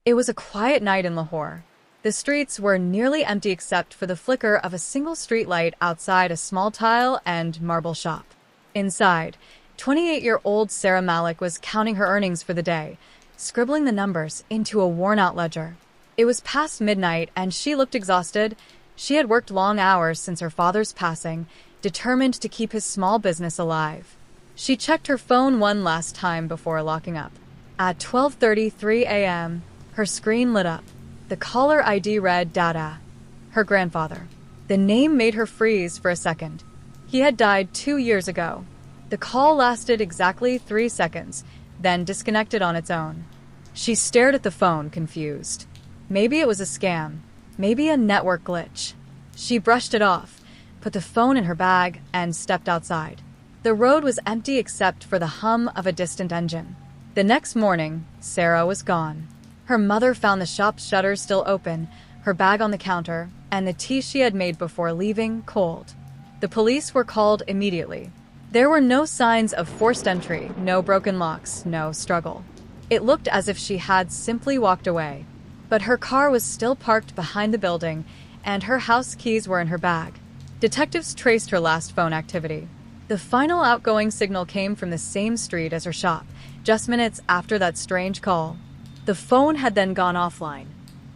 It was a quiet night in Lahore. The streets were nearly empty except for the flicker of a single streetlight outside a small tile and marble shop. Inside, 28-year-old Sarah Malik was counting her earnings for the day, scribbling the numbers into a worn-out ledger. It was past midnight and she looked exhausted. She had worked long hours since her father's passing, determined to keep his small business alive. She checked her phone one last time before locking up. At 12:33 a.m., her screen lit up. The caller ID read Dada, her grandfather. The name made her freeze for a second. He had died 2 years ago. The call lasted exactly 3 seconds, then disconnected on its own. She stared at the phone, confused. Maybe it was a scam. Maybe a network glitch. She brushed it off, put the phone in her bag, and stepped outside. The road was empty except for the hum of a distant engine. The next morning, Sarah was gone. Her mother found the shop's shutters still open, her bag on the counter, and the tea she had made before leaving cold. The police were called immediately. There were no signs of forced entry, no broken locks, no struggle. It looked as if she had simply walked away. But her car was still parked behind the building, and her house keys were in her bag. Detectives traced her last phone activity. The final outgoing signal came from the same street as her shop, just minutes after that strange call. The phone had then gone offline.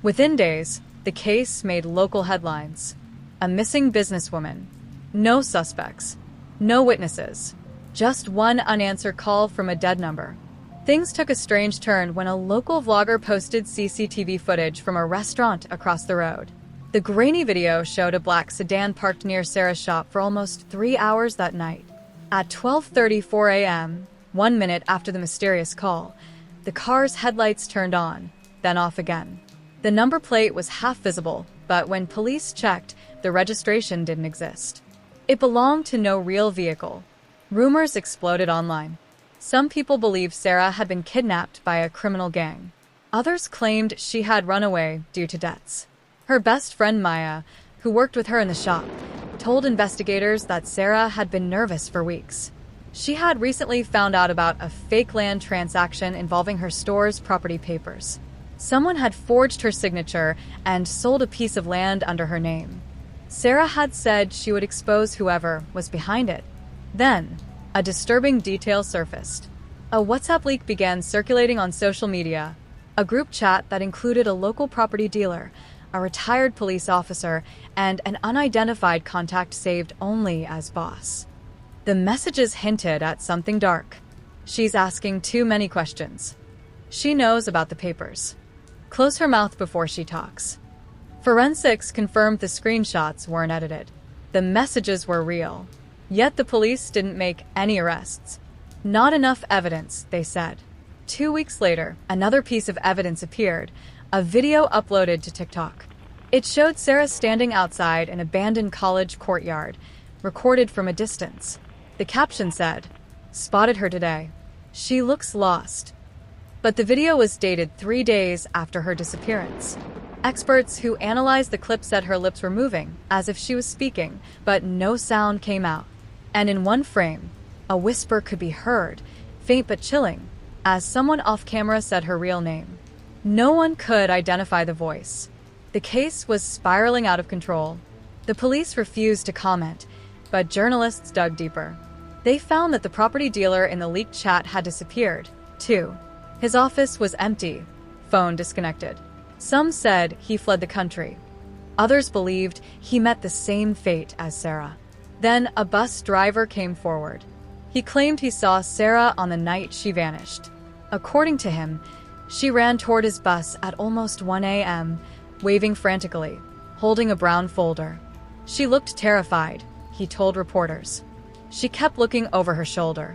Within days, the case made local headlines. A missing businesswoman. No suspects. No witnesses. Just one unanswered call from a dead number. Things took a strange turn when a local vlogger posted CCTV footage from a restaurant across the road. The grainy video showed a black sedan parked near Sarah's shop for almost 3 hours that night. At 12:34 a.m., 1 minute after the mysterious call, the car's headlights turned on, then off again. The number plate was half visible, but when police checked, the registration didn't exist. It belonged to no real vehicle. Rumors exploded online. Some people believed Sarah had been kidnapped by a criminal gang. Others claimed she had run away due to debts. Her best friend Maya, who worked with her in the shop, told investigators that Sarah had been nervous for weeks. She had recently found out about a fake land transaction involving her store's property papers. Someone had forged her signature and sold a piece of land under her name. Sarah had said she would expose whoever was behind it. Then, a disturbing detail surfaced. A WhatsApp leak began circulating on social media, a group chat that included a local property dealer, a retired police officer, and an unidentified contact saved only as boss. The messages hinted at something dark. She's asking too many questions. She knows about the papers. Close her mouth before she talks. Forensics confirmed the screenshots weren't edited. The messages were real. Yet the police didn't make any arrests. Not enough evidence, they said. 2 weeks later, another piece of evidence appeared, a video uploaded to TikTok. It showed Sarah standing outside an abandoned college courtyard, recorded from a distance. The caption said, "Spotted her today. She looks lost." But the video was dated 3 days after her disappearance. Experts who analyzed the clip said her lips were moving, as if she was speaking, but no sound came out. And in one frame, a whisper could be heard, faint but chilling, as someone off-camera said her real name. No one could identify the voice. The case was spiraling out of control. The police refused to comment, but journalists dug deeper. They found that the property dealer in the leaked chat had disappeared, too. His office was empty, phone disconnected. Some said he fled the country. Others believed he met the same fate as Sarah. Then a bus driver came forward. He claimed he saw Sarah on the night she vanished. According to him, she ran toward his bus at almost 1 a.m., waving frantically, holding a brown folder. She looked terrified, he told reporters. She kept looking over her shoulder.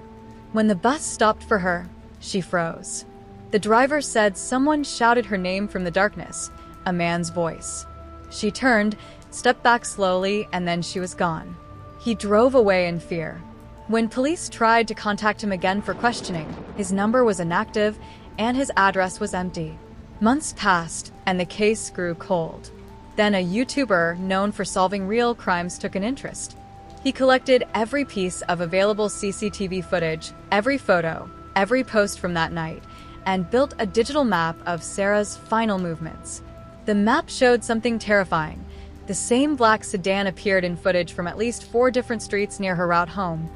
When the bus stopped for her, she froze. The driver said someone shouted her name from the darkness, a man's voice. She turned, stepped back slowly, and then she was gone. He drove away in fear. When police tried to contact him again for questioning, his number was inactive and his address was empty. Months passed, and the case grew cold. Then a YouTuber known for solving real crimes took an interest. He collected every piece of available CCTV footage, every photo, every post from that night, and built a digital map of Sarah's final movements. The map showed something terrifying. The same black sedan appeared in footage from at least 4 different streets near her route home,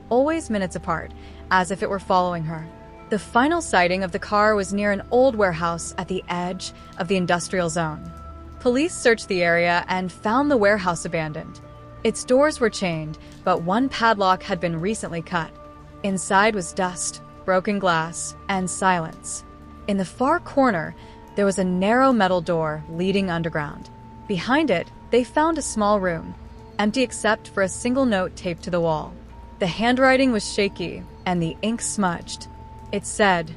always minutes apart, as if it were following her. The final sighting of the car was near an old warehouse at the edge of the industrial zone. Police searched the area and found the warehouse abandoned. Its doors were chained, but one padlock had been recently cut. Inside was dust, broken glass, and silence. In the far corner, there was a narrow metal door leading underground. Behind it, they found a small room, empty except for a single note taped to the wall. The handwriting was shaky, and the ink smudged. It said,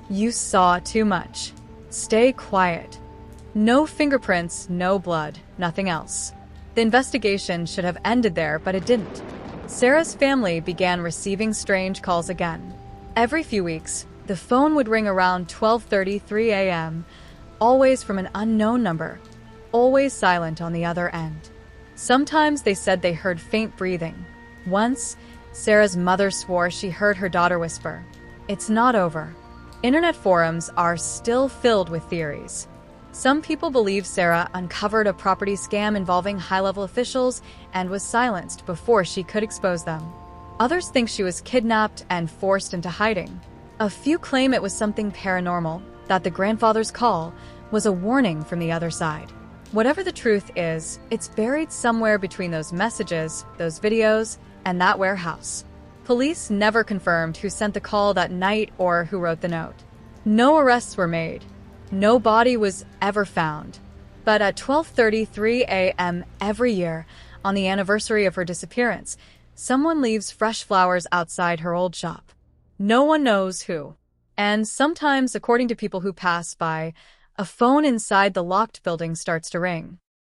"You saw too much. Stay quiet." No fingerprints, no blood, nothing else. The investigation should have ended there, but it didn't. Sarah's family began receiving strange calls again. Every few weeks, the phone would ring around 12:33 a.m., always from an unknown number, always silent on the other end. Sometimes they said they heard faint breathing. Once, Sarah's mother swore she heard her daughter whisper, "It's not over." Internet forums are still filled with theories. Some people believe Sarah uncovered a property scam involving high-level officials and was silenced before she could expose them. Others think she was kidnapped and forced into hiding. A few claim it was something paranormal, that the grandfather's call was a warning from the other side. Whatever the truth is, it's buried somewhere between those messages, those videos, and that warehouse. Police never confirmed who sent the call that night or who wrote the note. No arrests were made. No body was ever found. But at 12:33 a.m. every year, on the anniversary of her disappearance, someone leaves fresh flowers outside her old shop. No one knows who. And sometimes, according to people who pass by, a phone inside the locked building starts to ring.